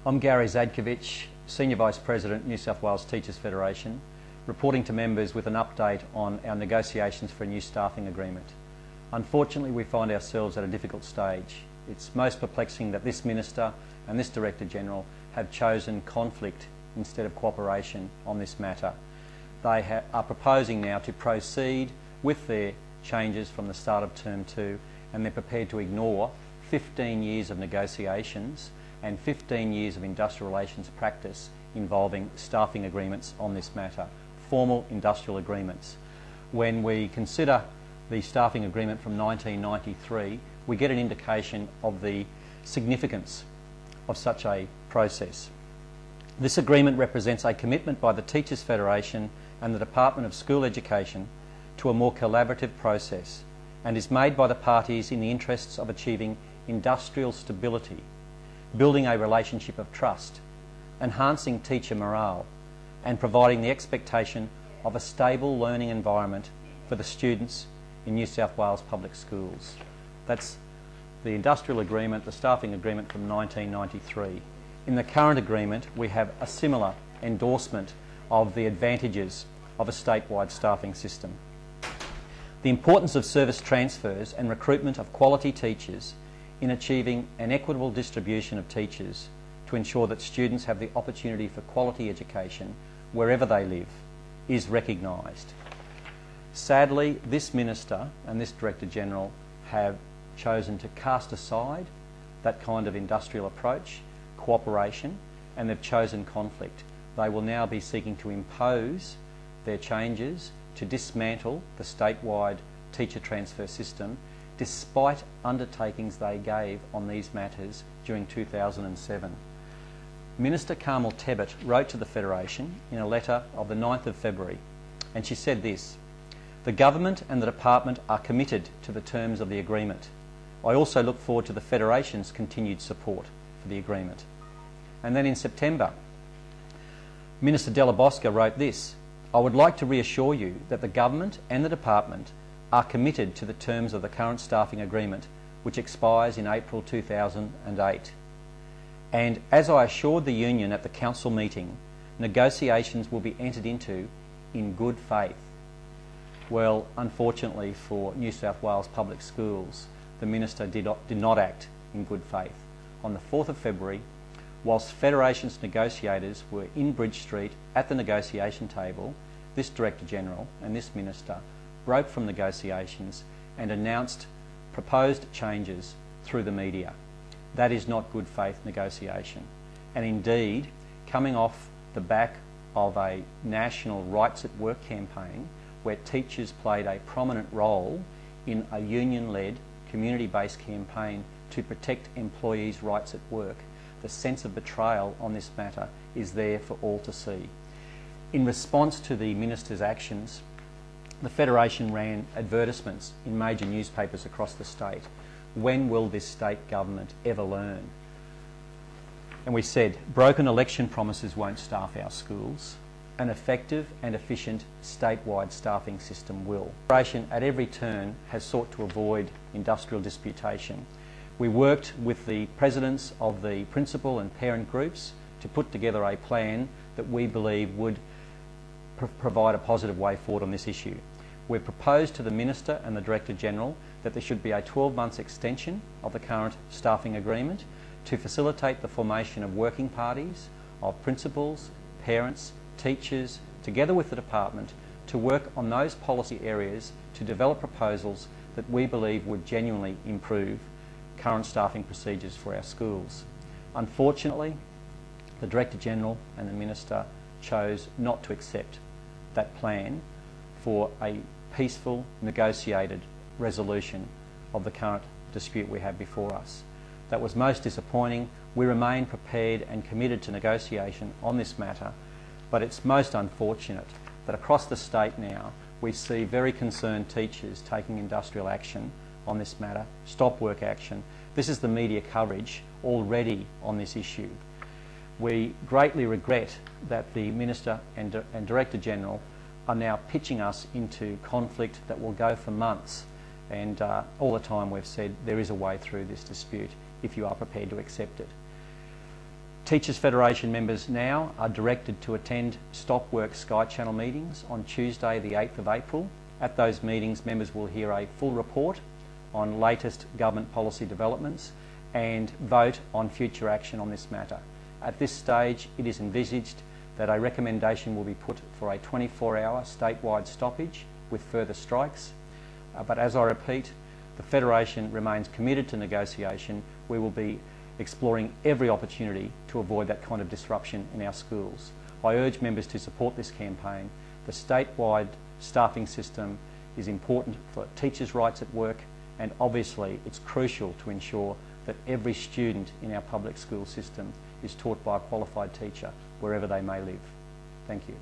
I'm Gary Zadkovich, Senior Vice President, New South Wales Teachers Federation, reporting to members with an update on our negotiations for a new staffing agreement. Unfortunately, we find ourselves at a difficult stage. It's most perplexing that this Minister and this Director General have chosen conflict instead of cooperation on this matter. They are proposing now to proceed with their changes from the start of Term 2, and they're prepared to ignore 15 years of negotiations and 15 years of industrial relations practice involving staffing agreements on this matter, formal industrial agreements. When we consider the staffing agreement from 1993, we get an indication of the significance of such a process. This agreement represents a commitment by the Teachers Federation and the Department of School Education to a more collaborative process, and is made by the parties in the interests of achieving industrial stability, building a relationship of trust, enhancing teacher morale, and providing the expectation of a stable learning environment for the students in New South Wales public schools. That's the industrial agreement, the staffing agreement from 1993. In the current agreement, we have a similar endorsement of the advantages of a statewide staffing system. The importance of service transfers and recruitment of quality teachers in achieving an equitable distribution of teachers to ensure that students have the opportunity for quality education wherever they live is recognised. Sadly, this Minister and this Director General have chosen to cast aside that kind of industrial approach, cooperation, and they've chosen conflict. They will now be seeking to impose their changes to dismantle the statewide teacher transfer system, despite undertakings they gave on these matters during 2007. Minister Carmel Tebbutt wrote to the Federation in a letter of the 9th of February, and she said this: "The Government and the Department are committed to the terms of the agreement. I also look forward to the Federation's continued support for the agreement." And then in September, Minister Della Bosca wrote this: "I would like to reassure you that the Government and the Department are committed to the terms of the current staffing agreement, which expires in April 2008. And as I assured the Union at the Council meeting, negotiations will be entered into in good faith." Well, unfortunately for New South Wales public schools, the Minister did not act in good faith. On the 4th of February, whilst Federation's negotiators were in Bridge Street at the negotiation table, this Director General and this Minister broke from negotiations and announced proposed changes through the media. That is not good faith negotiation. And indeed, coming off the back of a national Rights at Work campaign where teachers played a prominent role in a union-led, community-based campaign to protect employees' rights at work, the sense of betrayal on this matter is there for all to see. In response to the Minister's actions, the Federation ran advertisements in major newspapers across the state. When will this state government ever learn? And we said, broken election promises won't staff our schools. An effective and efficient statewide staffing system will. The Federation at every turn has sought to avoid industrial disputation. We worked with the presidents of the principal and parent groups to put together a plan that we believe would provide a positive way forward on this issue. We've proposed to the Minister and the Director General that there should be a 12-month extension of the current staffing agreement to facilitate the formation of working parties of principals, parents, teachers, together with the Department, to work on those policy areas to develop proposals that we believe would genuinely improve current staffing procedures for our schools. Unfortunately, the Director General and the Minister chose not to accept that plan for a peaceful, negotiated resolution of the current dispute we have before us. That was most disappointing. We remain prepared and committed to negotiation on this matter, but it's most unfortunate that across the state now we see very concerned teachers taking industrial action on this matter, stop work action. This is the media coverage already on this issue. We greatly regret that the Minister and Director General are now pitching us into conflict that will go for months, and all the time we've said there is a way through this dispute if you are prepared to accept it. Teachers Federation members now are directed to attend Stop Work Sky Channel meetings on Tuesday the 8th of April. At those meetings, members will hear a full report on latest government policy developments and vote on future action on this matter. At this stage, it is envisaged that a recommendation will be put for a 24-hour statewide stoppage with further strikes. But as I repeat, the Federation remains committed to negotiation. We will be exploring every opportunity to avoid that kind of disruption in our schools. I urge members to support this campaign. The statewide staffing system is important for teachers' rights at work, and obviously it's crucial to ensure that every student in our public school system is taught by a qualified teacher wherever they may live. Thank you.